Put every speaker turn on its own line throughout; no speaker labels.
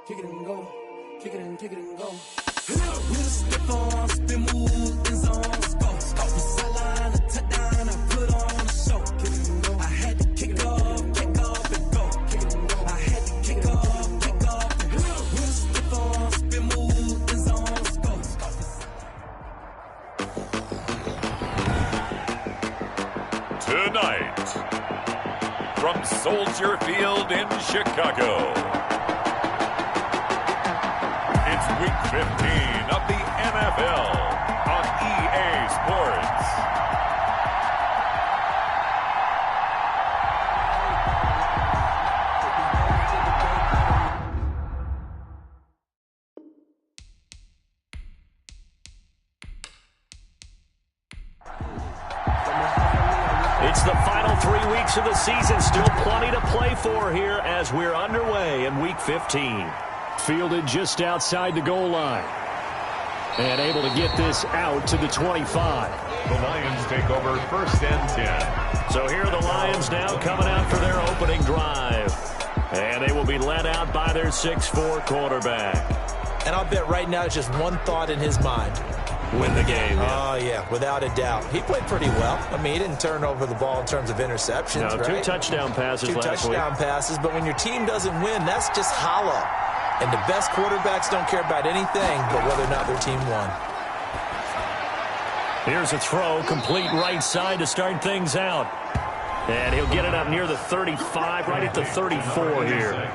kick it and go, kick it and go. With a stiff on, spin move, in zone, go. From sideline to touchdown, I put on a show. Kick it and go. I had to kick off and go. Kick it and go. I had to kick off and go. With a stiff on, spin move, in zone, go.
Tonight, from Soldier Field in Chicago, it's Week 15 of the NFL on EA Sports.
It's the final 3 weeks of the season. Still plenty to play for here as we're underway in Week 15.
Fielded just outside the goal line. And able to get this out to the 25.
The Lions take over 1st and 10.
So here are the Lions now coming out for their opening drive. And they will be led out by their 6'4" quarterback.
And I'll bet right now it's just one thought in his mind.
Win the game.
Oh, yeah, without a doubt. He played pretty well. I mean, he didn't turn over the ball in terms of interceptions, right?
2 touchdown passes last week.
2 touchdown passes, but when your team doesn't win, that's just hollow. And the best quarterbacks don't care about anything but whether or not their team won.
Here's a throw, complete right side to start things out. And he'll get it up near the 35, right at the 34 here.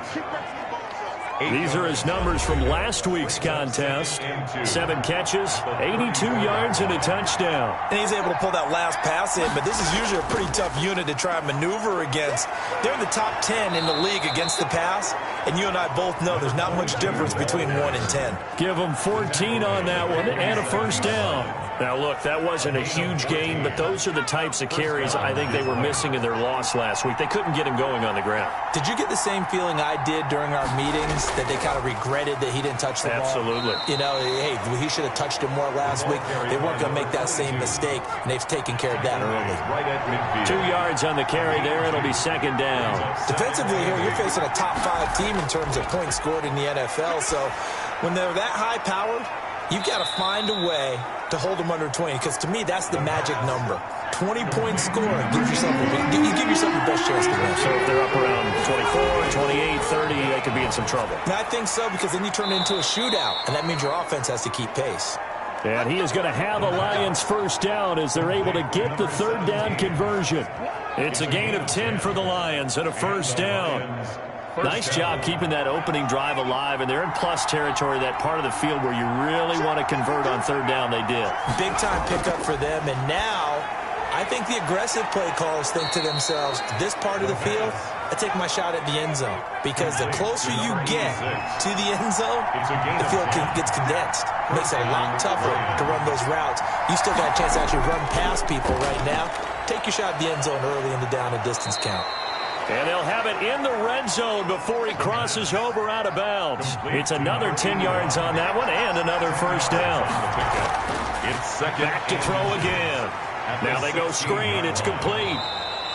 These are his numbers from last week's contest. 7 catches, 82 yards, and a touchdown.
And he's able to pull that last pass in, but this is usually a pretty tough unit to try and maneuver against. They're in the top 10 in the league against the pass, and you and I both know there's not much difference between 1 and 10.
Give them 14 on that one and a first down. Now, look, that wasn't a huge gain, but those are the types of carries I think they were missing in their loss last week. They couldn't get him going on the ground.
Did you get the same feeling I did during our meetings, that they kind of regretted that he didn't touch the ball?
Absolutely.
You know, hey, he should have touched it more last week. They weren't going to make that same mistake, and they've taken care of that early.
2 yards on the carry there. It'll be 2nd down.
Defensively here, you're facing a top 5 team in terms of points scored in the NFL, so when they're that high-powered, you've got to find a way to hold them under 20, because to me, that's the magic number. 20-point score gives yourself you give yourself the best chance to win.
So if they're up around 24, 28, 30, they could be in some trouble.
I think so, because then you turn it into a shootout, and that means your offense has to keep pace.
And he is going to have the Lions first down as they're able to get the 3rd down conversion.
It's a gain of 10 for the Lions and a first down. Nice job keeping that opening drive alive, and they're in plus territory, that part of the field where you really want to convert on 3rd down. They did.
Big-time pickup for them, and now I think the aggressive play callers think to themselves, this part of the field, I take my shot at the end zone, because the closer you get to the end zone, the field gets condensed. Makes it a lot tougher to run those routes. You still got a chance to actually run past people right now. Take your shot at the end zone early in the down and distance count.
And they'll have it in the red zone before he crosses over out of bounds. It's another 10 yards on that one and another first down.
It's
back to throw again. Now they go screen. It's complete.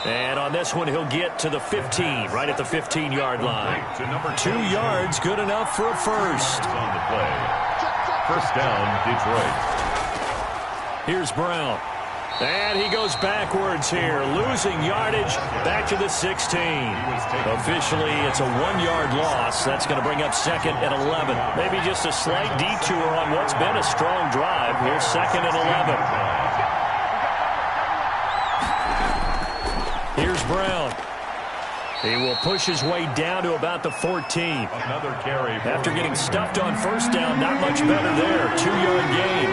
And on this one, he'll get to the 15, right at the 15-yard line. 2 yards, good enough for a first.
On the play. First down, Detroit.
Here's Brown. And he goes backwards here, losing yardage back to the 16. Officially, it's a 1-yard loss. That's going to bring up 2nd and 11. Maybe just a slight detour on what's been a strong drive. Here's 2nd and 11. Here's Brown. He will push his way down to about the 14.
Another carry.
After getting stuffed on first down, not much better there. 2-yard gain.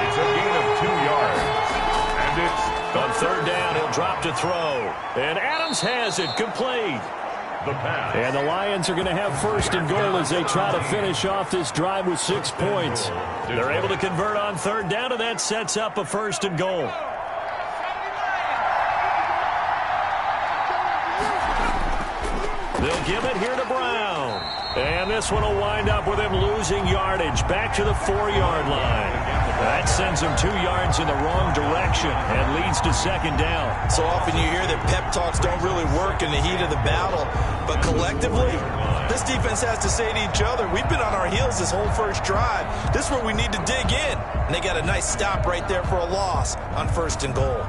It's a gain of 2 yards.
On 3rd down, he'll drop to throw. And Adams has it complete.
The pass.
And the Lions are going to have 1st and goal as they try to finish off this drive with 6 points.
They're able to convert on 3rd down, and that sets up a 1st and goal. They'll give it here to Brown. And this one will wind up with him losing yardage back to the 4-yard line. That sends him 2 yards in the wrong direction and leads to second down.
So often you hear that pep talks don't really work in the heat of the battle, but collectively, this defense has to say to each other, we've been on our heels this whole first drive. This is where we need to dig in. And they got a nice stop right there for a loss on 1st and goal.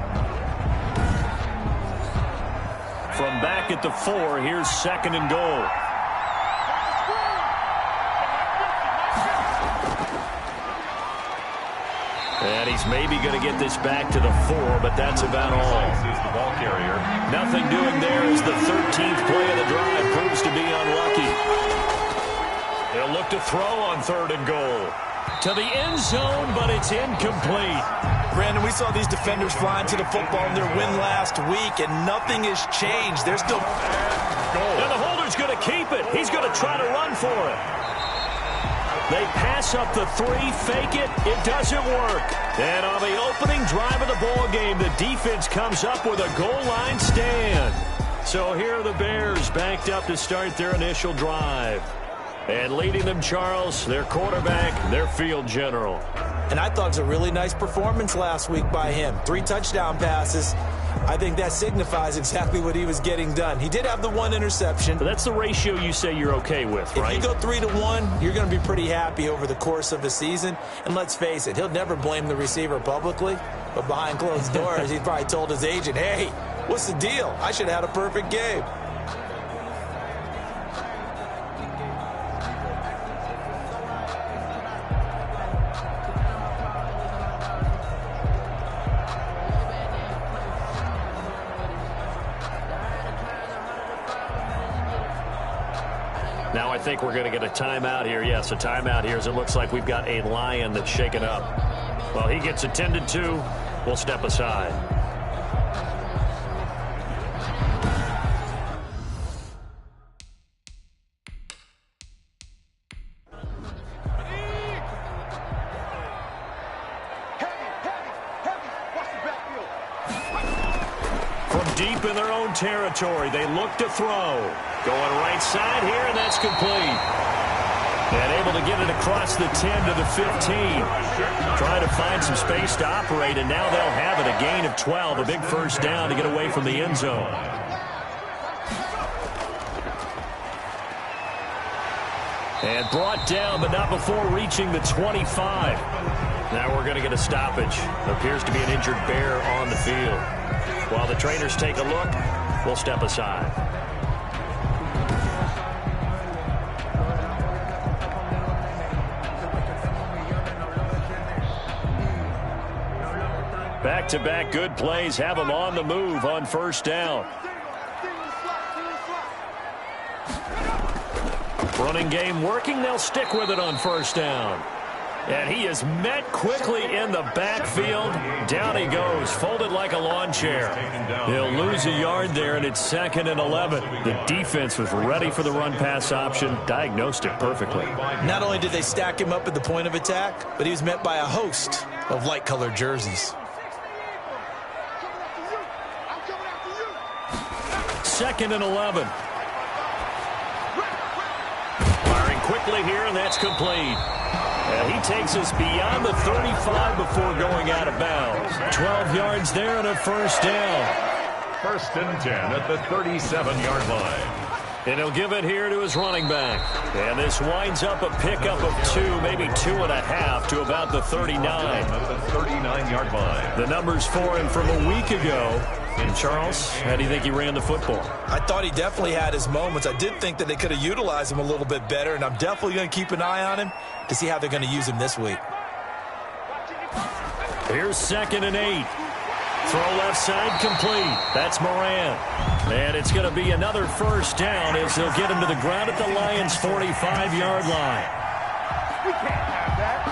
From back at the 4, here's 2nd and goal. And he's maybe going to get this back to the 4, but that's about all.
The ball carrier.
Nothing doing there as the 13th play of the drive proves to be unlucky. They'll look to throw on 3rd and goal. To the end zone, but it's incomplete.
Brandon, we saw these defenders flying to the football in their win last week, and nothing has changed. They're still...
And the holder's going to keep it. He's going to try to run for it. They pass up the 3, fake it. It doesn't work. And on the opening drive of the ball game, the defense comes up with a goal line stand. So here are the Bears backed up to start their initial drive. And leading them, Charles, their quarterback, their field general.
And I thought it was a really nice performance last week by him. 3 touchdown passes. I think that signifies exactly what he was getting done. He did have the 1 interception.
But that's the ratio you say you're okay with, right?
If you go 3-to-1, you're going to be pretty happy over the course of the season. And let's face it, he'll never blame the receiver publicly. But behind closed doors, he's probably told his agent, hey, what's the deal? I should have had a perfect game.
Now I think we're going to get a timeout here. Yes, a timeout here as it looks like we've got a Lion that's shaken up. Well, he gets attended to. We'll step aside. From deep in their own territory, they look to throw. Going right side here, and that's complete. And able to get it across the 10 to the 15. Trying to find some space to operate, and now they'll have it. A gain of 12, a big first down to get away from the end zone. And brought down, but not before reaching the 25. Now we're going to get a stoppage. Appears to be an injured Bear on the field. While the trainers take a look, we'll step aside. Back-to-back good plays have them on the move on first down. Running game working. They'll stick with it on first down. And he is met quickly in the backfield. Down he goes, folded like a lawn chair. He'll lose a yard there, and it's 2nd and 11. The defense was ready for the run-pass option, diagnosed it perfectly.
Not only did they stack him up at the point of attack, but he was met by a host of light-colored jerseys.
2nd and 11. Firing quickly here, and that's complete. And he takes us beyond the 35 before going out of bounds. 12 yards there and a first down.
1st and 10 at the 37-yard line.
And he'll give it here to his running back. And this winds up a pickup of 2, maybe 2.5 to about the 39.
At the 39-yard line.
The numbers for him from a week ago. And Charles, how do you think he ran the football?
I thought he definitely had his moments. I did think that they could have utilized him a little bit better, and I'm definitely going to keep an eye on him to see how they're going to use him this week.
Here's 2nd and 8. Throw left side complete. That's Moran. And it's going to be another first down as they'll get him to the ground at the Lions' 45-yard line.
We can't have that.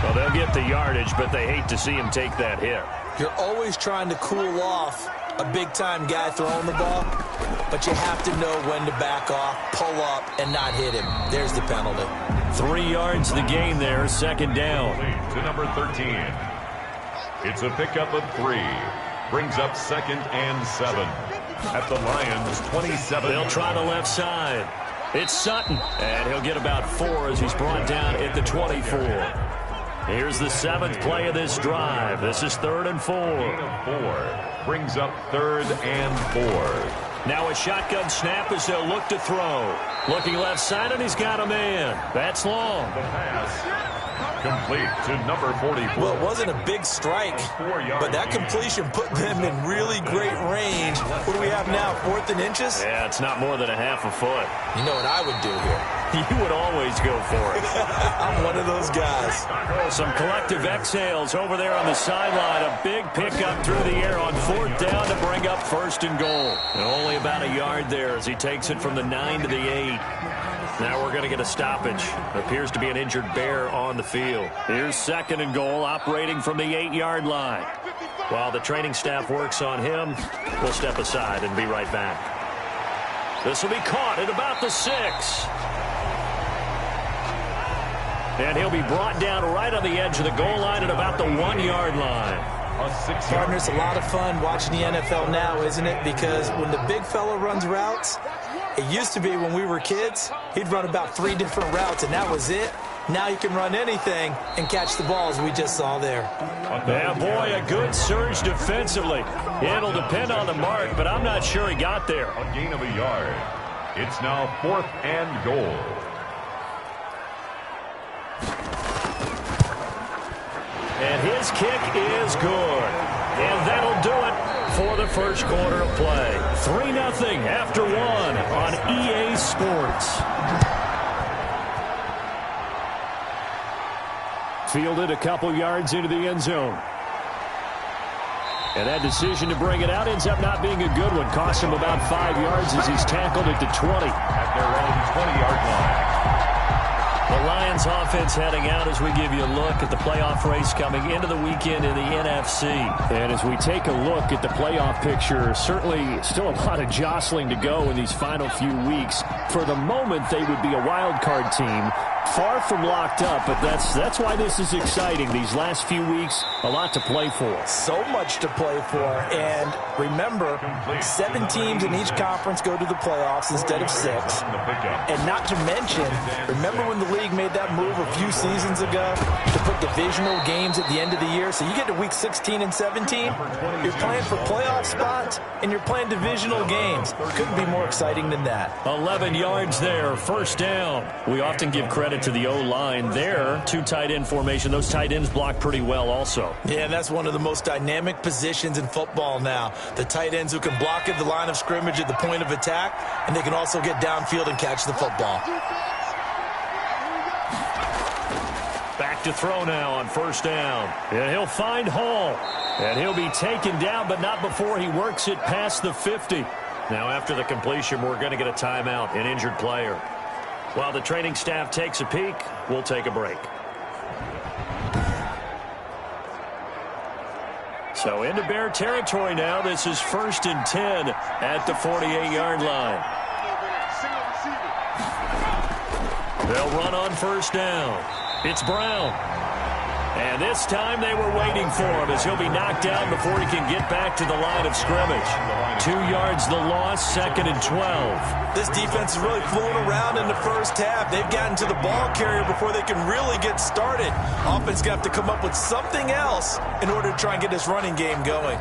Well, they'll get the yardage, but they hate to see him take that hit.
You're always trying to cool off a big-time guy throwing the ball, but you have to know when to back off, pull up, and not hit him. There's the penalty.
3 yards the gain there, 2nd down.
To number 13. It's a pickup of 3. Brings up 2nd and 7. At the Lions' 27.
They'll try the left side. It's Sutton, and he'll get about 4 as he's brought down at the 24. Here's the 7th play of this drive. This is 3rd and 4.
Gain of 4 brings up 3rd and 4.
Now a shotgun snap as they'll look to throw. Looking left side, and he's got a man. That's long.
The pass complete to number 44.
Well, it wasn't a big strike, but that completion put them in really great range. What do we have now, 4th and inches?
Yeah, it's not more than a half a foot.
You know what I would do here?
You would always go for it.
I'm one of those guys.
Some collective exhales over there on the sideline. A big pickup through the air on 4th down to bring up 1st and goal. And only about a yard there as he takes it from the 9 to the 8. Now we're going to get a stoppage. Appears to be an injured bear on the field. Here's 2nd and goal, operating from the 8-yard line. While the training staff works on him, we'll step aside and be right back. This will be caught at about the 6. And he'll be brought down right on the edge of the goal line at about the 1-yard line.
Partner, it's a lot of fun watching the NFL now, isn't it? Because when the big fella runs routes, it used to be when we were kids, he'd run about 3 different routes, and that was it. Now you can run anything and catch the balls we just saw there.
Yeah, boy, a good surge defensively. It'll depend on the mark, but I'm not sure he got there.
A gain of a yard. It's now 4th and goal.
And his kick is good. And that'll do it for the first quarter of play. 3-0 after 1 on EA Sports.
Fielded a couple yards into the end zone. And that decision to bring it out ends up not being a good one. Cost him about 5 yards as he's tackled at the 20.
At their own 20-yard line.
The Lions offense heading out as we give you a look at the playoff race coming into the weekend in the NFC.
And as we take a look at the playoff picture, certainly still a lot of jostling to go in these final few weeks. For the moment, they would be a wild card team. Far from locked up, but that's why this is exciting. These last few weeks, a lot to play for.
So much to play for. And remember, 7 teams in each conference go to the playoffs instead of 6. And not to mention, remember when the league made that move a few seasons ago to put divisional games at the end of the year? So you get to week 16 and 17, you're playing for playoff spots, and you're playing divisional games. Couldn't be more exciting than that.
11 yards there, 1st down. We often give credit to the O-line there. 2 tight end formation. Those tight ends block pretty well also.
Yeah, that's one of the most dynamic positions in football now. The tight ends who can block at the line of scrimmage at the point of attack, and they can also get downfield and catch the football.
Back to throw now on 1st down. And he'll find Hall. And he'll be taken down, but not before he works it past the 50. Now after the completion, we're going to get a timeout, an injured player. While the training staff takes a peek, we'll take a break. So into Bear territory now. This is 1st and 10 at the 48-yard line. They'll run on 1st down. It's Brown. And this time they were waiting for him as he'll be knocked down before he can get back to the line of scrimmage. 2 yards the loss, 2nd and 12.
This defense is really fooling around in the first half. They've gotten to the ball carrier before they can really get started. Offense got to come up with something else in order to try and get this running game going.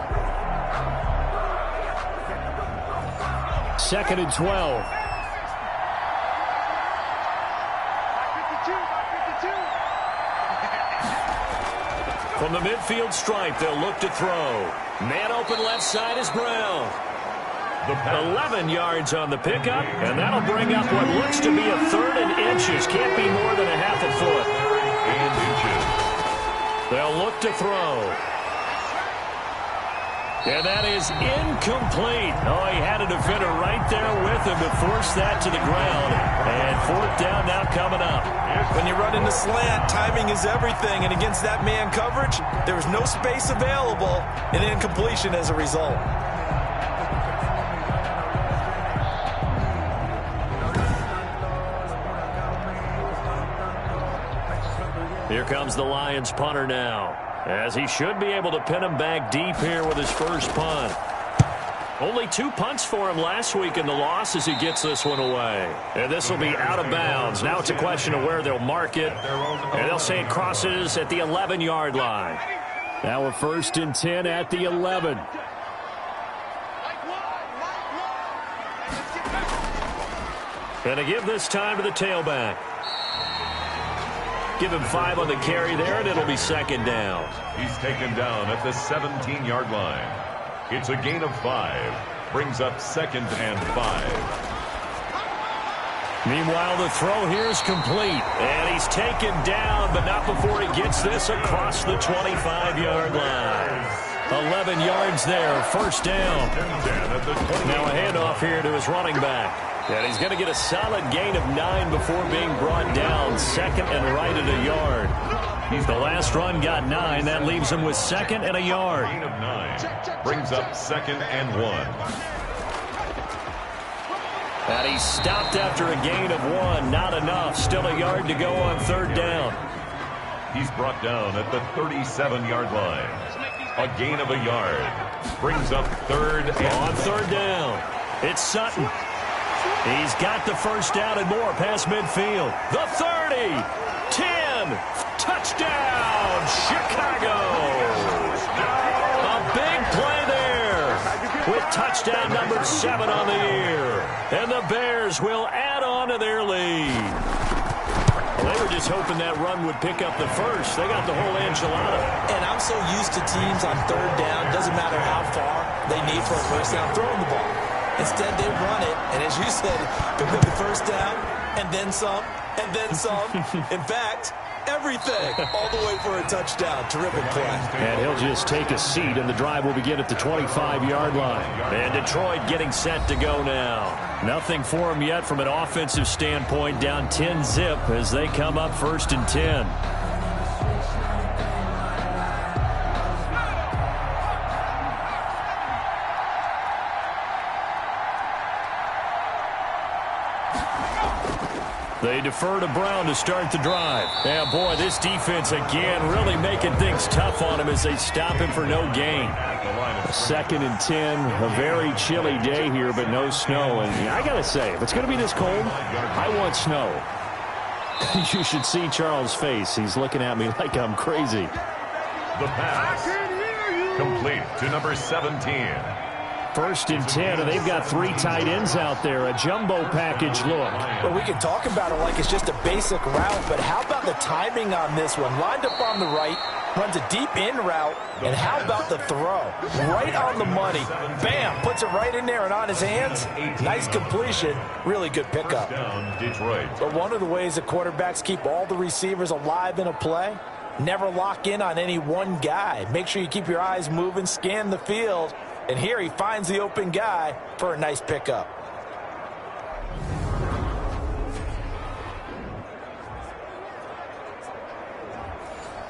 2nd and 12.
From the midfield stripe, they'll look to throw. Man open left side is Brown. 11 yards on the pickup, and that'll bring up what looks to be a 3rd and inches. Can't be more than a half a foot.
And inches.
They'll look to throw. And that is incomplete. Oh, he had a defender right there with him to force that to the ground. And 4th down now coming up.
When you run into slant, timing is everything. And against that man coverage, there was no space available, and incompletion as a result.
Here comes the Lions punter now, as he should be able to pin him back deep here with his first punt. Only 2 punts for him last week in the loss as he gets this one away. And this will be out of bounds. Now it's a question of where they'll mark it. And they'll say it crosses at the 11-yard line.
Now a 1st and 10 at the 11.
And to give this time to the tailback. Give him 5 on the carry there, and it'll be 2nd down.
He's taken down at the 17-yard line. It's a gain of 5. Brings up 2nd and 5.
Meanwhile, the throw here is complete. And he's taken down, but not before he gets this across the 25-yard line. 11 yards there, 1st down. Now a handoff here to his running back. And he's going to get a solid gain of 9 before being brought down. 2nd and right at a yard. The last run got 9. That leaves him with 2nd and a yard.
Gain of 9. Brings up 2nd and 1.
And he's stopped after a gain of 1. Not enough. Still a yard to go on 3rd down.
He's brought down at the 37-yard line. A gain of a yard. Brings up 3rd and
on 3rd down. It's Sutton. He's got the 1st down and more past midfield. The 30. 10. Touchdown, Chicago. A big play there with touchdown number 7 on the year. And the Bears will add on to their lead. Well, they were just hoping that run would pick up the 1st. They got the whole enchilada.
And I'm so used to teams on 3rd down, doesn't matter how far they need for a 1st down, throwing the ball. Instead, they run it, and as you said, pick up the 1st down, and then some, and then some. In fact, everything, all the way for a touchdown. Terrific play.
And he'll just take a seat, and the drive will begin at the 25-yard line.
And Detroit getting set to go now. Nothing for him yet from an offensive standpoint, down 10-zip as they come up 1st and 10. They defer to Brown to start the drive. Yeah, boy, this defense again really making things tough on him as they stop him for no gain.
2nd and 10, a very chilly day here, but no snow. And I got to say, if it's going to be this cold, I want snow. You should see Charles' face. He's looking at me like I'm crazy.
The pass. Complete to number 17.
1st and 10, and they've got 3 tight ends out there. A jumbo package look.
Well, we can talk about it like it's just a basic route, but how about the timing on this one? Lined up on the right, runs a deep in route, and how about the throw? Right on the money. Bam! Puts it right in there and on his hands. Nice completion. Really good pickup.
Detroit.
But one of the ways that quarterbacks keep all the receivers alive in a play, never lock in on any one guy. Make sure you keep your eyes moving, scan the field. And here he finds the open guy for a nice pickup.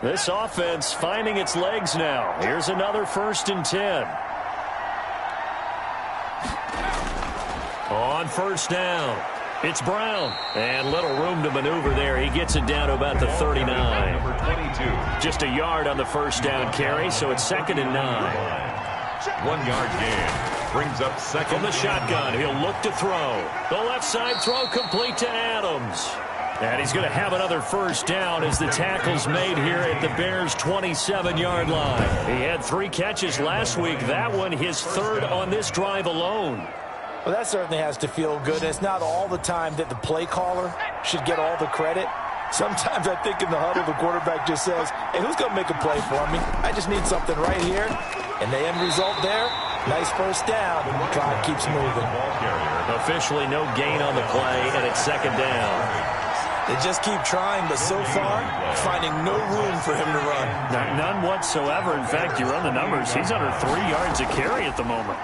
This offense finding its legs now. Here's another 1st and 10. On 1st down, it's Brown. And little room to maneuver there. He gets it down to about the 39.
Number 22.
Just a yard on the 1st down carry, so it's 2nd and 9.
1 yard gain. Brings up 2nd.
From the shotgun, he'll look to throw. The left side throw complete to Adams. And he's going to have another 1st down as the tackle's made here at the Bears' 27-yard line. He had 3 catches last week. That one his 3rd on this drive alone.
Well, that certainly has to feel good. It's not all the time that the play caller should get all the credit. Sometimes I think in the huddle, the quarterback just says, hey, who's going to make a play for me? I just need something right here. And the end result there, nice 1st down. Drive keeps moving.
Officially no gain on the play, and it's 2nd down.
They just keep trying, but so far, finding no room for him to run.
None whatsoever. In fact, you run the numbers. He's under 3 yards a carry at the moment.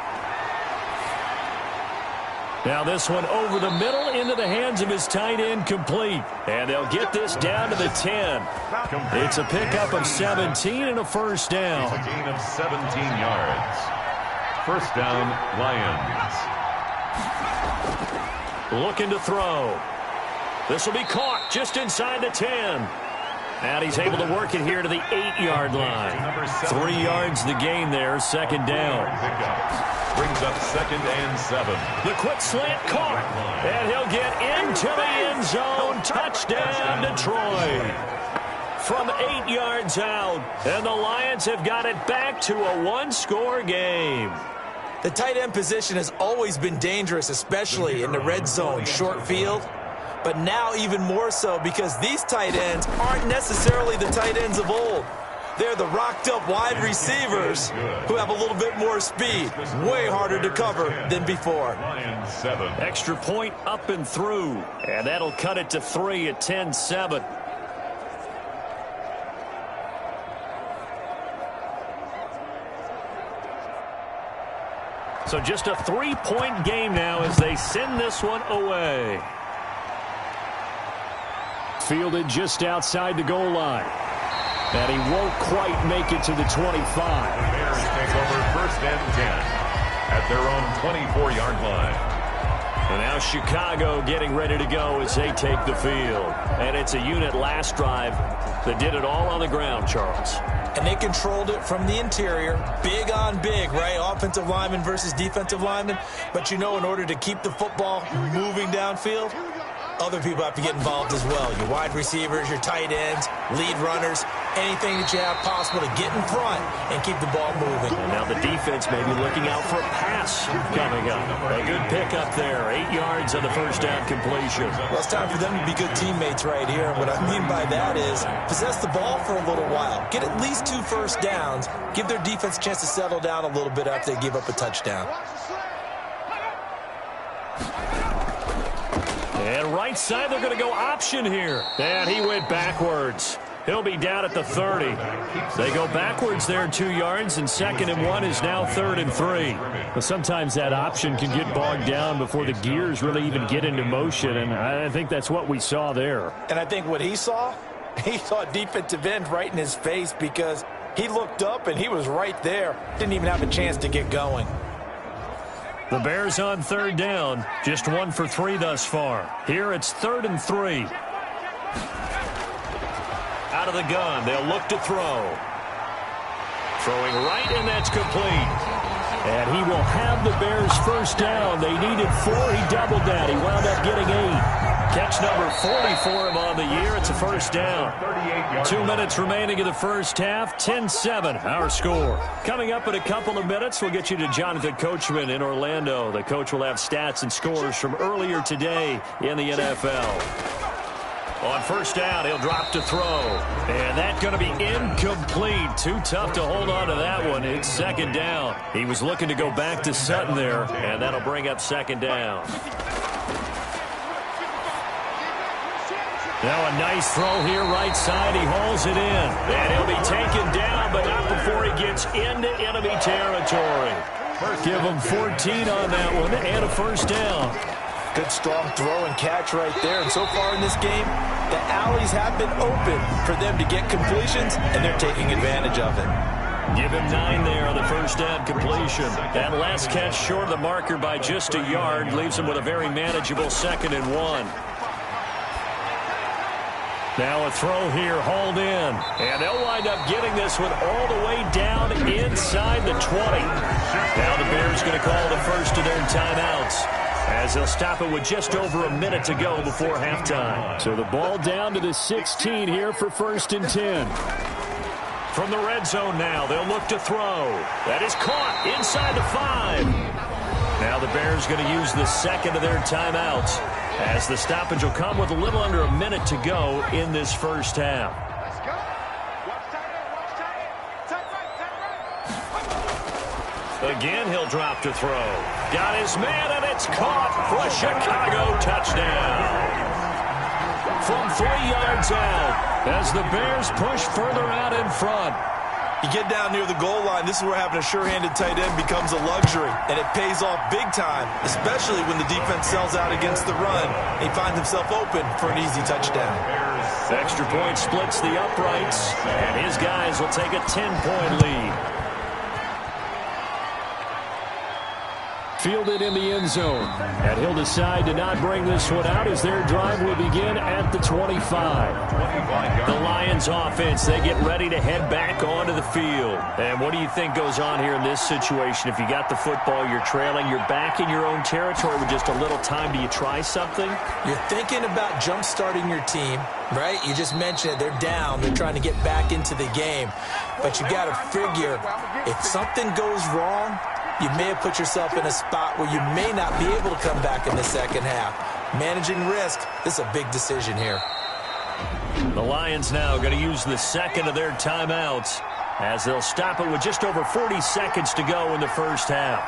Now this one over the middle into the hands of his tight end, complete. And they'll get this down to the 10. It's a pickup of 17 and a 1st down.
It's a gain of 17 yards. 1st down, Lions.
Looking to throw. This will be caught just inside the 10. And he's able to work it here to the 8-yard line. 3 yards the gain there, second down.
Brings up 2nd and 7.
The quick slant caught. And he'll get into the end zone. Touchdown, Detroit. From 8 yards out. And the Lions have got it back to a 1-score game.
The tight end position has always been dangerous, especially in the red zone, short field. But now even more so because these tight ends aren't necessarily the tight ends of old. They're the rocked-up wide receivers who have a little bit more speed. Way harder to cover than before.
Extra point up and through. And that'll cut it to 3 at 10-7. So just a 3-point game now as they send this one away.
Fielded just outside the goal line. And he won't quite make it to the 25.
The Bears take over 1st and 10 at their own 24-yard line.
And now Chicago getting ready to go as they take the field. And it's a unit last drive that did it all on the ground, Charles.
And they controlled it from the interior. Big on big, right? Offensive lineman versus defensive lineman. But you know, in order to keep the football moving downfield, other people have to get involved as well. Your wide receivers, your tight ends, lead runners, anything that you have possible to get in front and keep the ball moving.
And now the defense may be looking out for a pass coming up. A good pickup there. 8 yards on the first down completion.
Well, it's time for them to be good teammates right here. And what I mean by that is possess the ball for a little while. Get at least 2 first downs. Give their defense a chance to settle down a little bit after they give up a touchdown.
And right side, they're going to go option here. And he went backwards. He'll be down at the 30. They go backwards there 2 yards, and 2nd and 1 is now 3rd and 3.
Well, sometimes that option can get bogged down before the gears really even get into motion, and I think that's what we saw there.
And I think what he saw defensive end right in his face because he looked up and he was right there. Didn't even have a chance to get going.
The Bears on 3rd down. Just 1 for 3 thus far. Here it's 3rd and 3. Out of the gun. They'll look to throw. Throwing right, and that's complete.
And he will have the Bears first down. They needed 4. He doubled that. He wound up getting 8.
Catch number 40 for him on the year. It's a first down. 2 minutes remaining in the first half. 10-7, our score. Coming up in a couple of minutes, we'll get you to Jonathan Coachman in Orlando. The coach will have stats and scores from earlier today in the NFL. On first down, he'll drop to throw. And that's going to be incomplete. Too tough to hold on to that one. It's 2nd down. He was looking to go back to Sutton there, and that'll bring up 2nd down. Now a nice throw here, right side. He hauls it in. And he'll be taken down, but not before he gets into enemy territory. Give him 14 on that one and a first down.
Good strong throw and catch right there. And so far in this game, the alleys have been open for them to get completions, and they're taking advantage of it.
Give him 9 there on the first down completion. That last catch short of the marker by just a yard leaves him with a very manageable 2nd and 1. Now a throw here, hauled in. And they'll wind up getting this one all the way down inside the 20. Now the Bears going to call the first of their timeouts, as they'll stop it with just over a minute to go before halftime.
So the ball down to the 16 here for 1st and 10.
From the red zone now, they'll look to throw. That is caught inside the 5. Now the Bears going to use the second of their timeouts, as the stoppage will come with a little under a minute to go in this first half. Again, he'll drop to throw. Got his man, and it's caught for a Chicago touchdown. From 3 yards out, as the Bears push further out in front.
You get down near the goal line, this is where having a sure-handed tight end becomes a luxury, and it pays off big time, especially when the defense sells out against the run. He finds himself open for an easy touchdown.
Extra point splits the uprights, and his guys will take a 10-point lead.
fielded in the end zone. And he'll decide to not bring this one out as their drive will begin at the 25.
The Lions offense, they get ready to head back onto the field. And what do you think goes on here in this situation? If you got the football, you're trailing, you're back in your own territory with just a little time. Do you try something?
You're thinking about jump-starting your team, right? You just mentioned it. They're down. They're trying to get back into the game. But you got to figure, if something goes wrong, you may have put yourself in a spot where you may not be able to come back in the second half. Managing risk, this is a big decision here.
The Lions now going to use the second of their timeouts as they'll stop it with just over 40 seconds to go in the first half.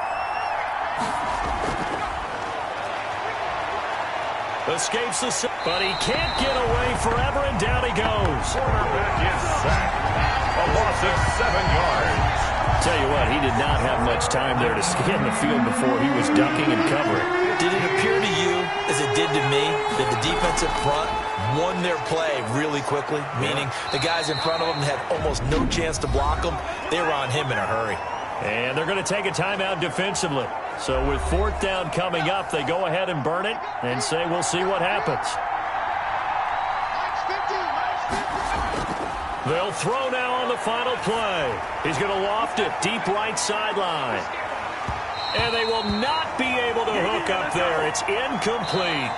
Escapes the... but he can't get away forever, and down he goes.
Quarterback is sacked. A loss of 7 yards.
Tell you what, he did not have much time there to scan the field before he was ducking and covering.
Did it appear to you, as it did to me, that the defensive front won their play really quickly? Meaning the guys in front of them had almost no chance to block them. They were on him in a hurry.
And they're going to take a timeout defensively. So with fourth down coming up, they go ahead and burn it and say we'll see what happens. They'll throw now on the final play. He's going to loft it deep right sideline. And they will not be able to hook up there. It's incomplete.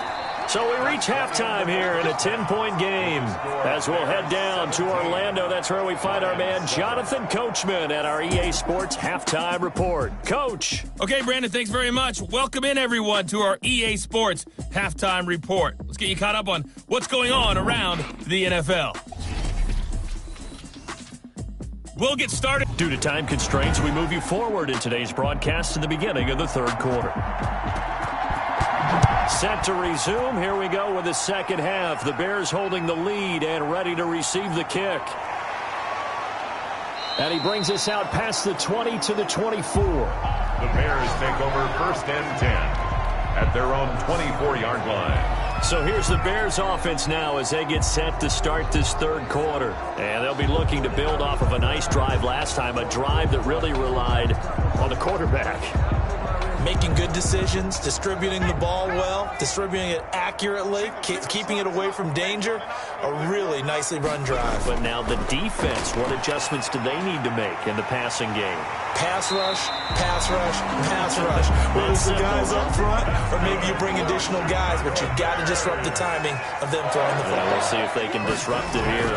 So we reach halftime here in a 10-point game. As we'll head down to Orlando, that's where we find our man Jonathan Coachman at our EA Sports Halftime Report. Coach.
Okay, Brandon, thanks very much. Welcome in, everyone, to our EA Sports Halftime Report. Let's get you caught up on what's going on around the NFL. We'll get started.
Due to time constraints, we move you forward in today's broadcast to the beginning of the third quarter. Set to resume. Here we go with the second half. The Bears holding the lead and ready to receive the kick.
And he brings us out past the 20 to the 24.
The Bears take over 1st and 10 at their own 24-yard line.
So here's the Bears offense now as they get set to start this third quarter. And they'll be looking to build off of a nice drive last time, a drive that really relied on the quarterback.
Making good decisions, distributing the ball well, distributing it accurately, keeping it away from danger. A really nicely run drive.
But now the defense, what adjustments do they need to make in the passing game?
Pass rush, pass rush, pass rush. Whether it's the guys up front or maybe you bring additional guys, but you've got to disrupt the timing of them throwing the football.
We'll see if they can disrupt it here.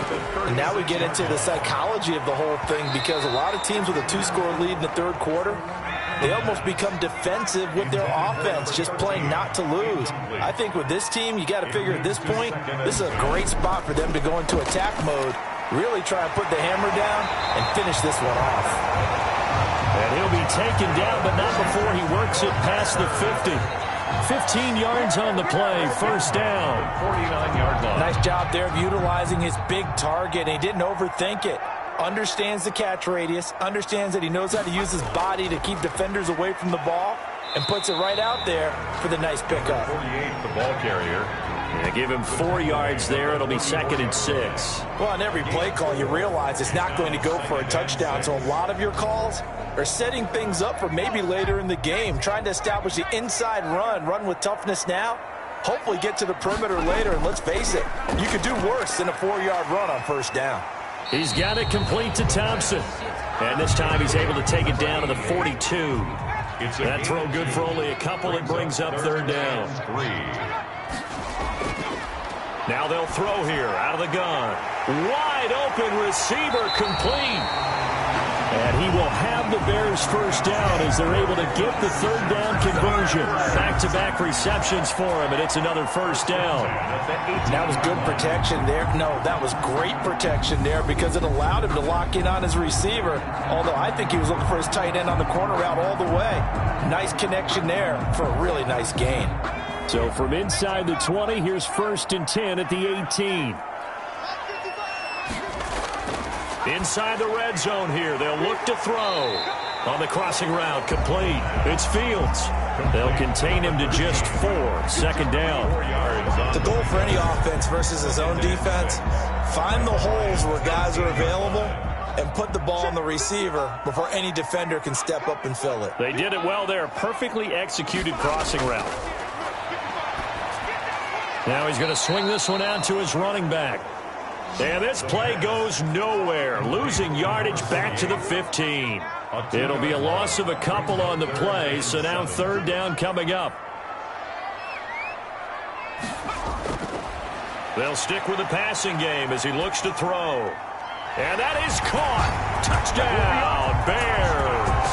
And now we get into the psychology of the whole thing, because a lot of teams with a 2-score lead in the third quarter, they almost become defensive with their offense, just playing not to lose. I think with this team, you got to figure at this point, this is a great spot for them to go into attack mode, really try and put the hammer down and finish this one off.
And he'll be taken down, but not before he works it past the 50. 15 yards on the play, first down.
49-yard line.
Nice job there of utilizing his big target. He didn't overthink it. Understands the catch radius, understands that he knows how to use his body to keep defenders away from the ball, and puts it right out there for the nice pickup.
48, the ball carrier.
Yeah, give him 4 yards there. It'll be 2nd and 6.
Well, on every play call, you realize it's not going to go for a touchdown, so a lot of your calls are setting things up for maybe later in the game, trying to establish the inside run with toughness now, hopefully get to the perimeter later, and let's face it, you could do worse than a 4-yard run on first down.
He's got it complete to Thompson. And this time he's able to take it down to the 42. That throw good for only a couple. It brings up third down. Now they'll throw here out of the gun. Wide open receiver complete. And he will have the Bears first down as they're able to get the third down conversion. Back-to-back receptions for him, and it's another first down.
That was good protection there. No, that was great protection there because it allowed him to lock in on his receiver, although I think he was looking for his tight end on the corner route all the way. Nice connection there for a really nice gain.
So from inside the 20, here's 1st and 10 at the 18.
Inside the red zone here, they'll look to throw. On the crossing route, complete. It's Fields. They'll contain him to just 4. 2nd down.
The goal for any offense versus his own defense, find the holes where guys are available and put the ball on the receiver before any defender can step up and fill it.
They did it well there. Perfectly executed crossing route. Now he's going to swing this one out to his running back. And this play goes nowhere. Losing yardage back to the 15. It'll be a loss of a couple on the play, so now third down coming up. They'll stick with the passing game as he looks to throw. And that is caught. Touchdown, Bears.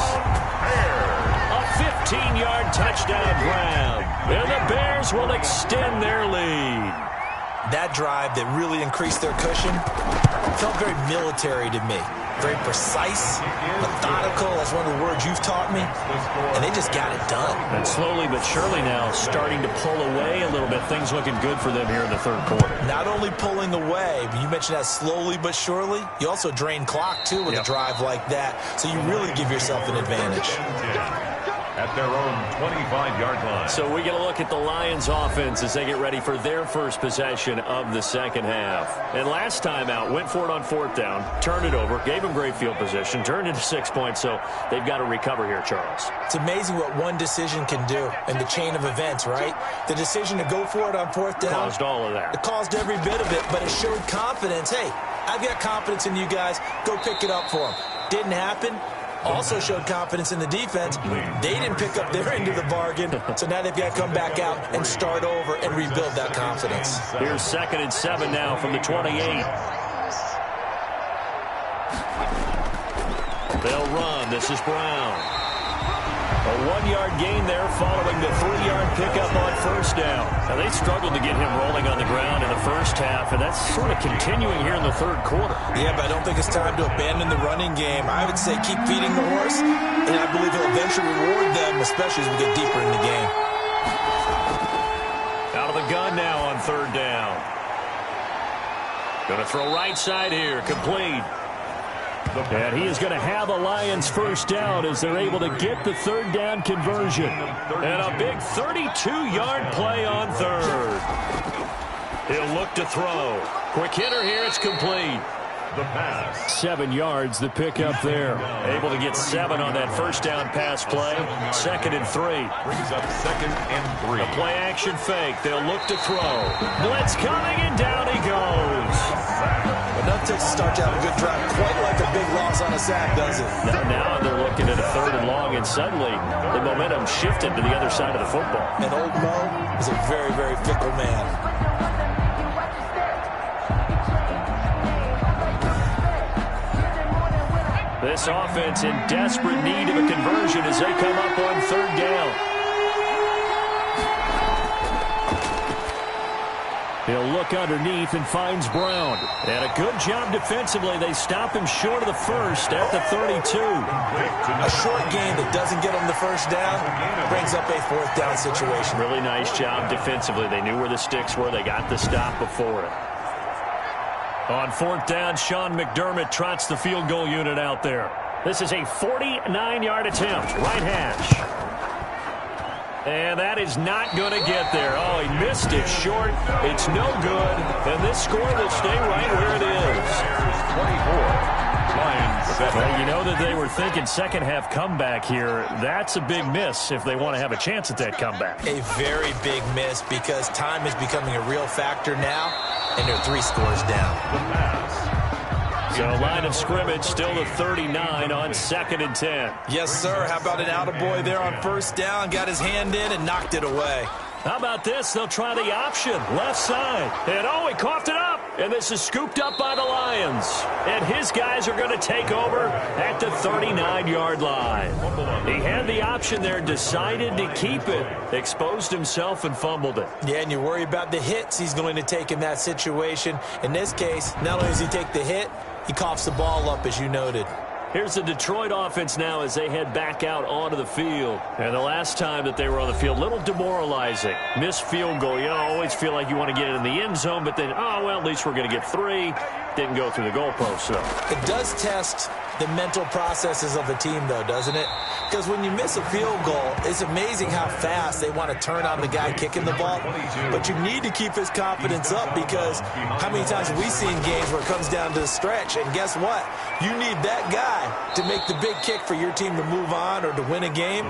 A 15-yard touchdown grab. And the Bears will extend their lead.
That drive that really increased their cushion felt very military to me. Very precise, methodical. That's one of the words you've taught me. And they just got it done.
And slowly but surely now starting to pull away a little bit. Things looking good for them here in the third quarter.
Not only pulling away, but you mentioned that slowly but surely. You also drain clock, too, with a drive like that. So you really give yourself an advantage.
At their own 25-yard line.
So we get a look at the Lions offense as they get ready for their first possession of the second half. And last time out, went for it on fourth down, turned it over, gave them great field position, turned into 6 points, so they've got to recover here, Charles.
It's amazing what one decision can do in the chain of events, right? The decision to go for it on fourth down.
Caused all of that.
It caused every bit of it, but it showed confidence. Hey, I've got confidence in you guys. Go pick it up for them. Didn't happen. Also showed confidence in the defense. They didn't pick up their end of the bargain, so now they've got to come back out and start over and rebuild that confidence.
Here's 2nd and 7 now from the 28. They'll run. This is Brown. A 1-yard gain there following the 3-yard pickup on first down. Now, they struggled to get him rolling on the ground in the first half, and that's sort of continuing here in the third quarter.
Yeah, but I don't think it's time to abandon the running game. I would say keep feeding the horse, and I believe he'll eventually reward them, especially as we get deeper in the game.
Out of the gun now on third down. Going to throw right side here, complete. And he is going to have a Lions first down as they're able to get the third down conversion. And a big 32-yard play on third. He'll look to throw. Quick hitter here, it's complete.
The pass.
7 yards, the pickup there.
Able to get 7 on that first down pass play. 2nd and 3.
Brings up 2nd and 3.
A play action fake. They'll look to throw. Blitz coming, and down he goes.
Enough to start to have a good drive. Quite like a big loss on a sack, does it?
Now they're looking at a 3rd and long, and suddenly the momentum shifted to the other side of the football.
And old Mo is a very, very fickle man.
This offense in desperate need of a conversion as they come up on third down.
He'll look underneath and finds Brown.
And a good job defensively. They stop him short of the first at the 32.
A short game that doesn't get them the first down brings up a 4th down situation.
Really nice job defensively. They knew where the sticks were. They got the stop before it. On 4th down, Sean McDermott trots the field goal unit out there. This is a 49-yard attempt. Right hash. And that is not going to get there. Oh, he missed it short. It's no good. And this score will stay right where it is.
24. Lions 7.
Well, you know that they were thinking second half comeback here. That's a big miss if they want to have a chance at that comeback.
A very big miss because time is becoming a real factor now, and they're 3 scores down.
So line of scrimmage still to 39 on 2nd and 10.
Yes, sir. How about an attaboy there on first down? Got his hand in and knocked it away.
How about this? They'll try the option. Left side. And oh, he coughed it up. And this is scooped up by the Lions. And his guys are going to take over at the 39-yard line. He had the option there, decided to keep it, exposed himself and fumbled it.
Yeah, and you worry about the hits he's going to take in that situation. In this case, not only does he take the hit, he coughs the ball up, as you noted.
Here's the Detroit offense now as they head back out onto the field. And the last time that they were on the field, a little demoralizing. Missed field goal. You always feel like you want to get it in the end zone, but then, oh, well, at least we're going to get 3. didn't go through the goalpost, so.
It does test the mental processes of a team, though, doesn't it? Because when you miss a field goal, it's amazing how fast they want to turn on the guy kicking the ball. But you need to keep his confidence up, because how many times have we seen games where it comes down to the stretch, and guess what? You need that guy to make the big kick for your team to move on or to win a game.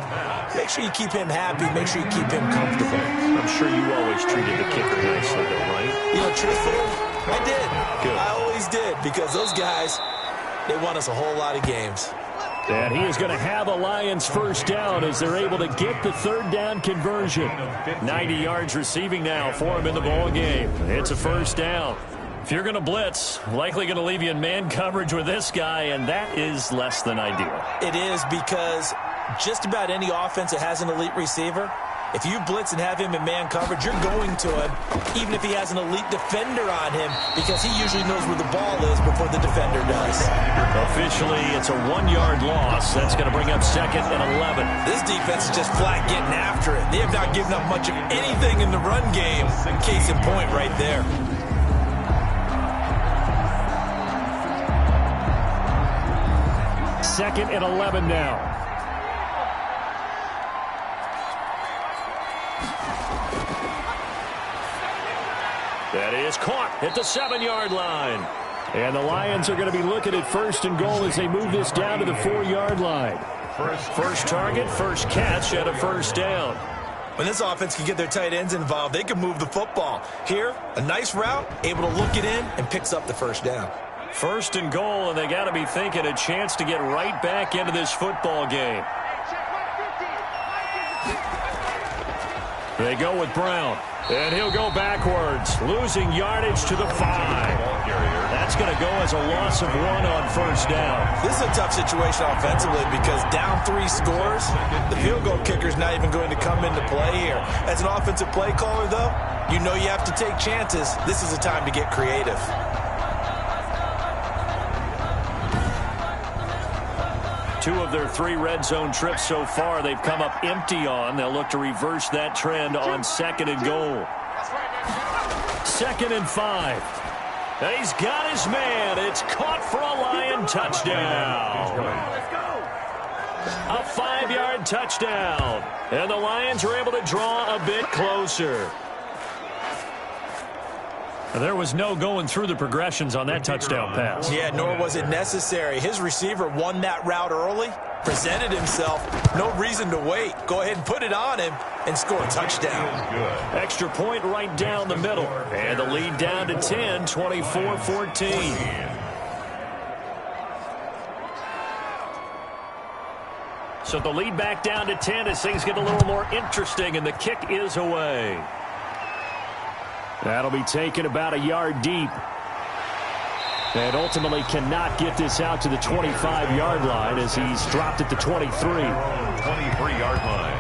Make sure you keep him happy. Make sure you keep him comfortable.
I'm sure you always treated the kicker nicely, though, right?
You know, truthfully, I did.
Good.
I always did, because those guys, they won us a whole lot of games.
And he is going to have a Lions first down as they're able to get the third down conversion.
90 yards receiving now for him in the ball game. It's a first down. If you're going to blitz, likely going to leave you in man coverage with this guy, and that is less than ideal.
It is, because just about any offense that has an elite receiver, if you blitz and have him in man coverage, you're going to him, even if he has an elite defender on him, because he usually knows where the ball is before the defender does.
Officially, it's a 1-yard loss. That's going to bring up 2nd and 11.
This defense is just flat getting after it. They have not given up much of anything in the run game. Case in point right there.
Second and 11 now.
That is caught at the 7-yard line.
And the Lions are going to be looking at first and goal as they move this down to the 4-yard line.
First target, first catch, and a first down.
When this offense can get their tight ends involved, they can move the football. Here, a nice route, able to look it in, and picks up the first down.
First and goal, and they got to be thinking a chance to get right back into this football game. They go with Brown, and he'll go backwards, losing yardage to the 5. That's going to go as a loss of 1 on first down.
This is a tough situation offensively, because down 3 scores, the field goal kicker's not even going to come into play here. As an offensive play caller, though, you know you have to take chances. This is a time to get creative.
Two of their 3 red zone trips so far, they've come up empty on. They'll look to reverse that trend on 2nd and goal. 2nd and 5. And he's got his man. It's caught for a Lion touchdown. A 5-yard touchdown. And the Lions are able to draw a bit closer. There was no going through the progressions on that touchdown pass.
Yeah, nor was it necessary. His receiver won that route early, presented himself, no reason to wait. Go ahead and put it on him and score a touchdown.
Extra point right down the middle. And the lead down to 10, 24-14. So the lead back down to 10 as things get a little more interesting, and the kick is away.
That'll be taken about a yard deep. And ultimately cannot get this out to the 25-yard line as he's dropped at the 23.
23-yard line.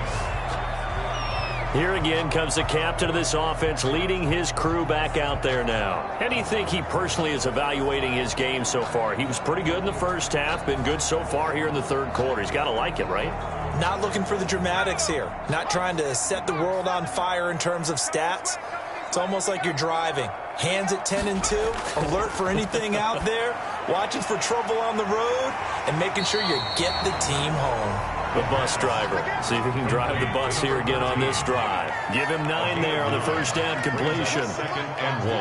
Here again comes the captain of this offense, leading his crew back out there now. How do you think he personally is evaluating his game so far? He was pretty good in the first half, been good so far here in the third quarter. He's got to like it, right?
Not looking for the dramatics here. Not trying to set the world on fire in terms of stats. It's almost like you're driving. Hands at 10 and 2, alert for anything out there, watching for trouble on the road, and making sure you get the team home.
The bus driver. See if he can drive the bus here again on this drive. Give him 9 there on the first down completion.
2nd and 1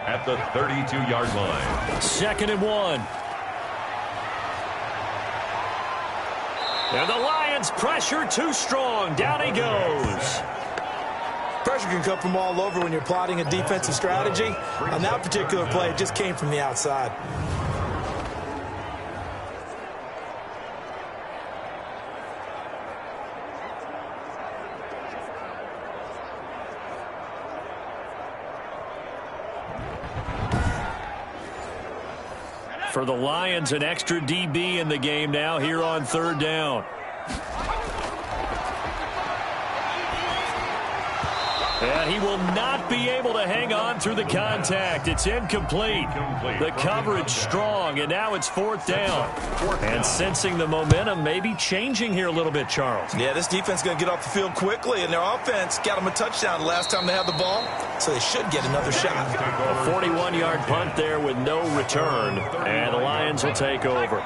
at the 32-yard line.
2nd and 1. And the Lions pressure too strong. Down he goes.
Pressure can come from all over when you're plotting a defensive strategy. On that particular play, it just came from the outside.
For the Lions, an extra DB in the game now here on 3rd down. And he will not be able to hang on through the contact. It's incomplete. The coverage strong, and now it's 4th down. And sensing the momentum, maybe changing here a little bit, Charles.
Yeah, this defense is going to get off the field quickly, and their offense got them a touchdown the last time they had the ball, so they should get another shot.
A 41-yard punt there with no return, and the Lions will take over.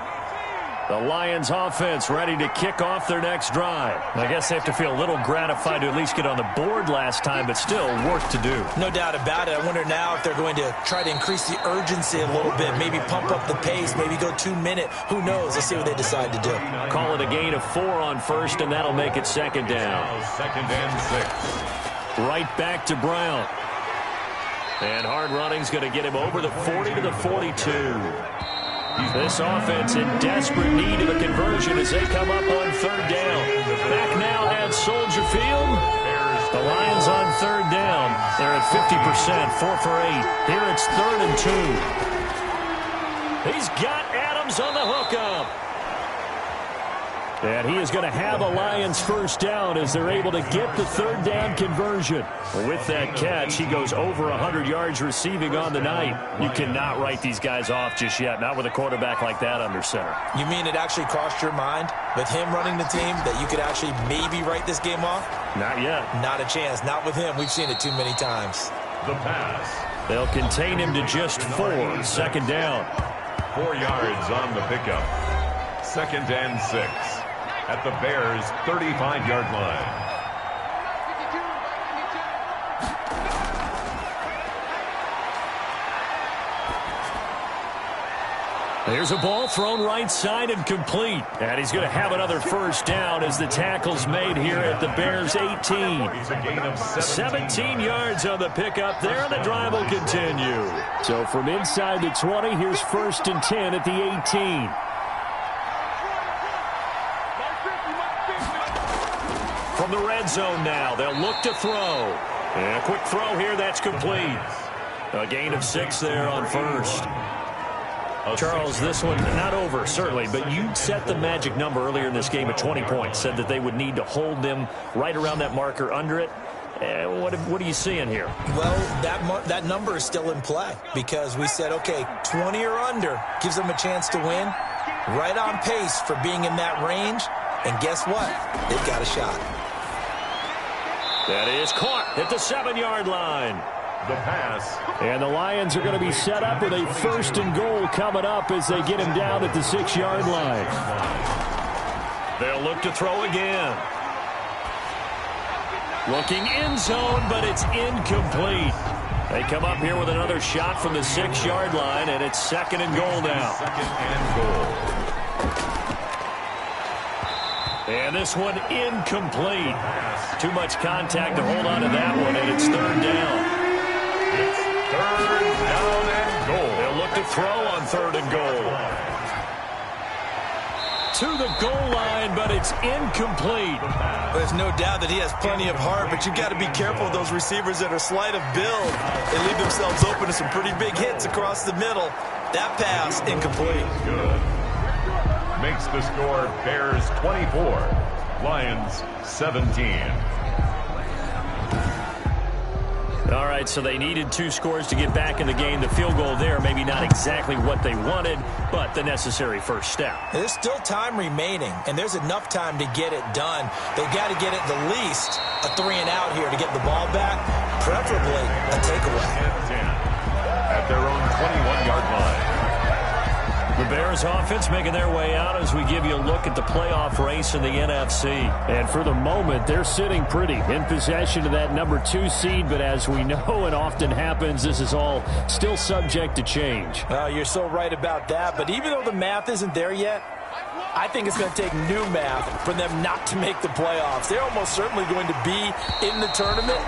The Lions offense ready to kick off their next drive. I guess they have to feel a little gratified to at least get on the board last time, but still work to do.
No doubt about it. I wonder now if they're going to try to increase the urgency a little bit, maybe pump up the pace, maybe go 2-minute. Who knows? Let's see what they decide to do.
Call it a gain of 4 on first, and that'll make it 2nd down.
2nd and 6.
Right back to Brown. And hard running's going to get him over the 40 to the 42. This offense in desperate need of a conversion as they come up on 3rd down. Back now at Soldier Field. The Lions on 3rd down. They're at 50%, 4 for 8. Here it's 3rd and 2. He's got Adams on the hookup. And he is going to have a Lions 1st down as they're able to get the 3rd down conversion. With that catch, he goes over 100 yards receiving on the night. You cannot write these guys off just yet, not with a quarterback like that under center.
You mean it actually crossed your mind with him running the team that you could actually maybe write this game off?
Not yet.
Not a chance. Not with him. We've seen it too many times.
The pass.
They'll contain him to just 4. 2nd down.
4 yards on the pickup. 2nd and 6. At the Bears' 35-yard line.
There's a ball thrown right side and complete. And he's going to have another 1st down as the tackle's made here at the Bears' 18. 17 yards on the pickup there, and the drive will continue.
So from inside the 20, here's 1st and 10 at the 18.
From the red zone now, they'll look to throw. And a quick throw here, that's complete. A gain of 6 there on 1st. Charles, this one not over, certainly, but you set the magic number earlier in this game at 20 points, said that they would need to hold them right around that marker under it. What are you seeing here?
Well, that number is still in play because we said, okay, 20 or under gives them a chance to win. Right on pace for being in that range. And guess what? They've got a shot.
That is caught at the 7-yard line.
The pass.
And the Lions are going to be set up with a 1st and goal coming up as they get him down at the 6-yard line.
They'll look to throw again. Looking end zone, but it's incomplete. They come up here with another shot from the 6-yard line, and it's 2nd and goal now.
2nd and goal.
And this one incomplete. Too much contact to hold on to that one, and it's 3rd down.
It's 3rd down and goal.
They'll look to throw on 3rd and goal. To the goal line, but it's incomplete.
There's no doubt that he has plenty of heart, but you've got to be careful of those receivers that are slight of build. They leave themselves open to some pretty big hits across the middle. That pass, incomplete.
Good. Makes the score Bears 24, Lions 17.
All right, so they needed 2 scores to get back in the game. The field goal there, maybe not exactly what they wanted, but the necessary 1st step.
There's still time remaining, and there's enough time to get it done. They've got to get at the least a 3-and-out here to get the ball back, preferably a takeaway.
10 at their own 21-yard line.
The Bears offense making their way out as we give you a look at the playoff race in the NFC.
And for the moment, they're sitting pretty in possession of that number 2 seed. But as we know, it often happens, this is all still subject to change.
You're so right about that. But even though the math isn't there yet, I think it's going to take new math for them not to make the playoffs. They're almost certainly going to be in the tournament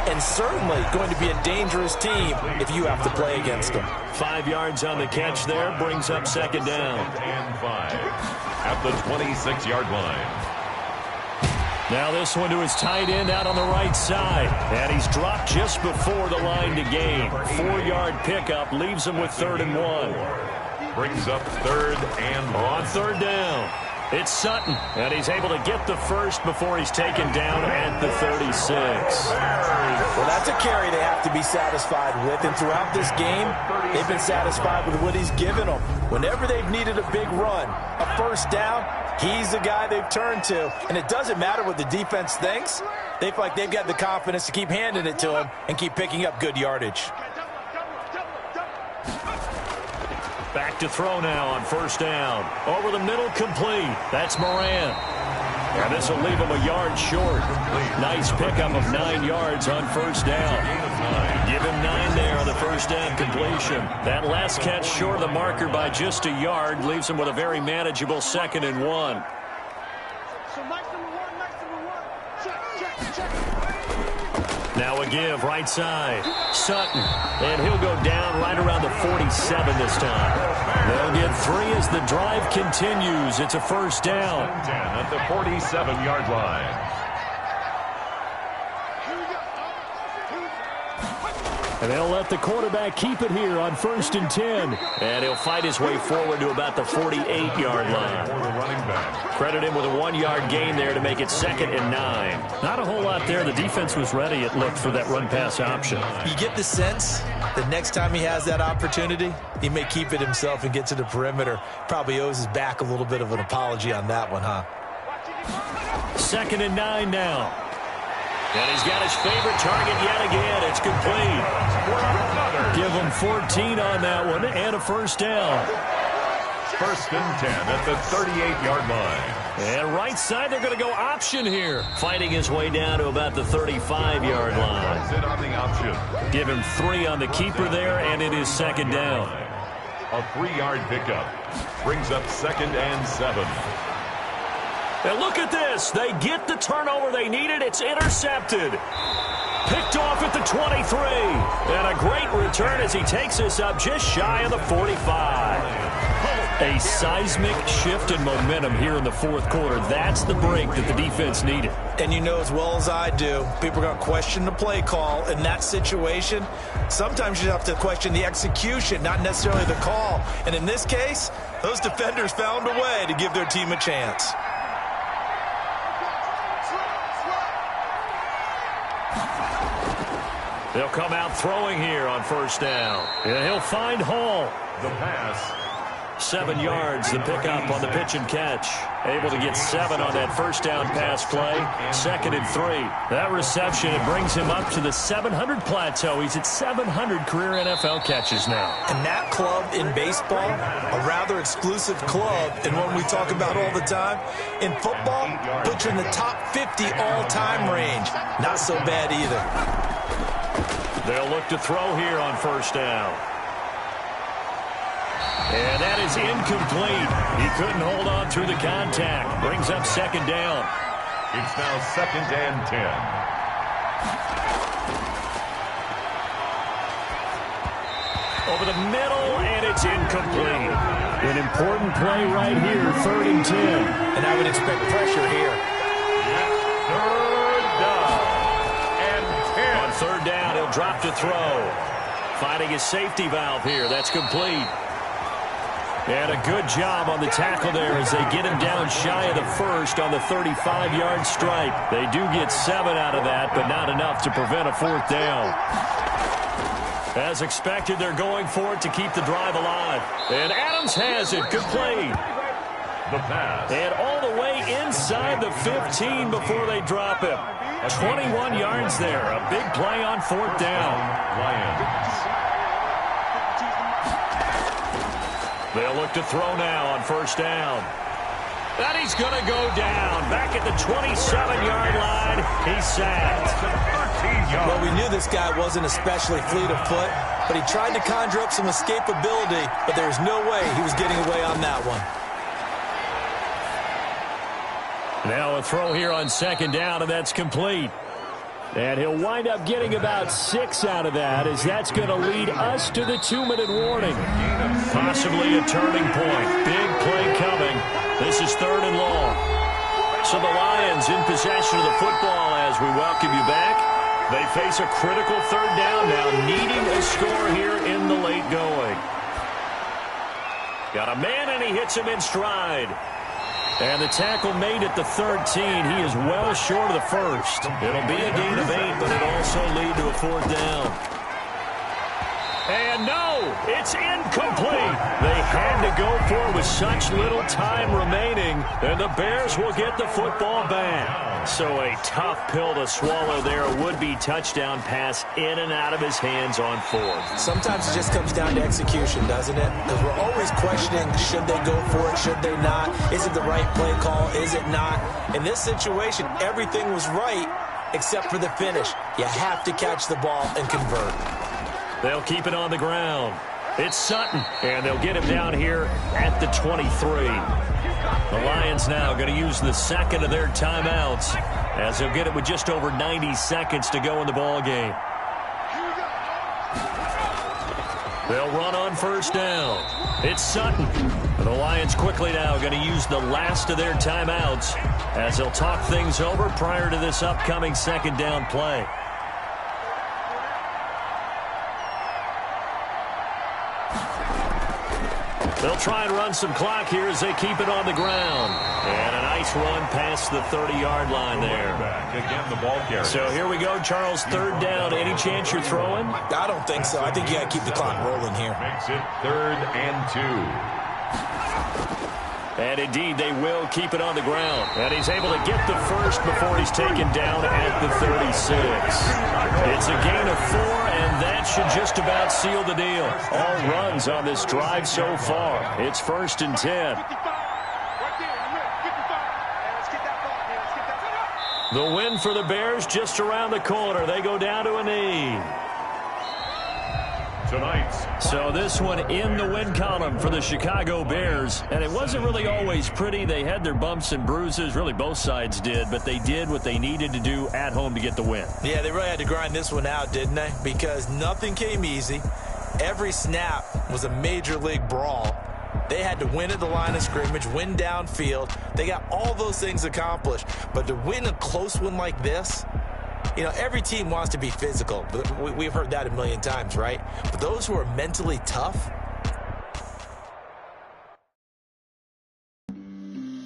and certainly going to be a dangerous team if you have to play against them.
5 yards on the catch there brings up 2nd down.
2nd and 5 at the 26-yard line.
Now this one to his tight end out on the right side. And he's dropped just before the line to gain. 4-yard pickup leaves him with 3rd and 1.
Brings up 3rd and 1.
On 3rd down. It's Sutton, and he's able to get the first before he's taken down at the 36.
Well, that's a carry they have to be satisfied with, and throughout this game, they've been satisfied with what he's given them. Whenever they've needed a big run, a first down, he's the guy they've turned to, and it doesn't matter what the defense thinks. They feel like they've got the confidence to keep handing it to him and keep picking up good yardage.
Back to throw now on first down. Over the middle, complete. That's Moran. And this will leave him a yard short. Nice pickup of 9 yards on first down. Give him 9 there on the first down completion. That last catch short of the marker by just a yard leaves him with a very manageable 2nd and 1. Now a give, right side. Sutton. And he'll go down right around the 47 this time. They'll get 3 as the drive continues. It's a first down.
10 at the 47-yard line.
And they'll let the quarterback keep it here on 1st and 10.
And he'll fight his way forward to about the 48-yard line. Credit him with a 1-yard gain there to make it 2nd and 9.
Not a whole lot there. The defense was ready, it looked, for that run-pass option.
You get the sense that next time he has that opportunity, he may keep it himself and get to the perimeter. Probably owes his back a little bit of an apology on that one, huh?
2nd and 9 now. And he's got his favorite target yet again. It's complete.
Give him 14 on that one and a first down.
1st and 10 at the 38-yard line.
And right side, they're going to go option here. Fighting his way down to about the 35-yard line.
Sit on the option.
Give him 3 on the keeper there, and it is 2nd down.
A 3-yard pickup. Brings up 2nd and 7.
And look at this. They get the turnover they needed. It's intercepted. Picked off at the 23. And a great return as he takes us up just shy of the 45. A seismic shift in momentum here in the 4th quarter. That's the break that the defense needed.
And you know as well as I do, people are going to question the play call in that situation. Sometimes you have to question the execution, not necessarily the call. And in this case, those defenders found a way to give their team a chance.
They'll come out throwing here on first down. And he'll find Hall.
The pass.
7 yards, the pickup on the pitch and catch. Able to get 7 on that first down pass play. 2nd and 3. That reception, it brings him up to the 700 plateau. He's at 700 career NFL catches now.
And that club in baseball, a rather exclusive club, and one we talk about all the time. In football, puts you in the top 50 all-time range. Not so bad either.
They'll look to throw here on first down. And that is incomplete. He couldn't hold on through the contact. Brings up 2nd down.
It's now 2nd and 10.
Over the middle, and it's incomplete.
An important play right here, 3rd and 10.
And I would expect pressure here.
3rd down and 10.
On 3rd down, he'll drop to throw. Finding his safety valve here. That's complete. And a good job on the tackle there as they get him down shy of the 1st on the 35-yard stripe. They do get 7 out of that, but not enough to prevent a 4th down. As expected, they're going for it to keep the drive alive. And Adams has it. Good play.
The pass.
And all the way inside the 15 before they drop him. 21 yards there. A big play on 4th down.
Lions.
They'll look to throw now on first down. And he's going to go down. Back at the 27-yard line. He's sacked.
Well, we knew this guy wasn't especially fleet of foot, but he tried to conjure up some escapability, but there was no way he was getting away on that one.
Now a throw here on 2nd down, and that's complete.
And he'll wind up getting about 6 out of that, as that's going to lead us to the 2-minute warning.
Possibly a turning point. Big play coming. This is 3rd and long. So the Lions in possession of the football as we welcome you back. They face a critical 3rd down now, needing a score here in the late going. Got a man, and he hits him in stride. And the tackle made at the 13. He is well short of the first. It'll be a gain of 8, but it'll also lead to a 4th down. And no, it's incomplete. They had to go for it with such little time remaining, and the Bears will get the football back. So a tough pill to swallow there. A would-be touchdown pass in and out of his hands on 4th.
Sometimes it just comes down to execution, doesn't it? Because we're always questioning, should they go for it, should they not? Is it the right play call, is it not? In this situation, everything was right except for the finish. You have to catch the ball and convert.
They'll keep it on the ground. It's Sutton, and they'll get him down here at the 23. The Lions now going to use the second of their timeouts as they'll get it with just over 90 seconds to go in the ball game. They'll run on 1st down. It's Sutton. The Lions quickly now going to use the last of their timeouts as they'll talk things over prior to this upcoming 2nd down play. They'll try and run some clock here as they keep it on the ground. And a nice run past the 30-yard line there.
Again, the ball carrier.
So here we go, Charles, 3rd down. Any chance you're throwing?
I don't think so. I think you got to keep the clock rolling here.
Makes it 3rd and 2.
And indeed, they will keep it on the ground. And he's able to get the first before he's taken down at the 36. It's a gain of 4, and that should just about seal the deal. All runs on this drive so far. It's 1st and 10. The win for the Bears just around the corner. They go down to a knee. So this one in the win column for the Chicago Bears. And it wasn't really always pretty. They had their bumps and bruises. Really, both sides did. But they did what they needed to do at home to get the win.
Yeah, they really had to grind this one out, didn't they? Because nothing came easy. Every snap was a major league brawl. They had to win at the line of scrimmage, win downfield. They got all those things accomplished. But to win a close one like this, you know, every team wants to be physical. We've heard that a million times, right? But those who are mentally tough.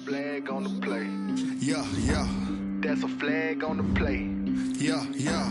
Flag on the play. Yeah, yeah. That's a flag on the play. Yeah, yeah.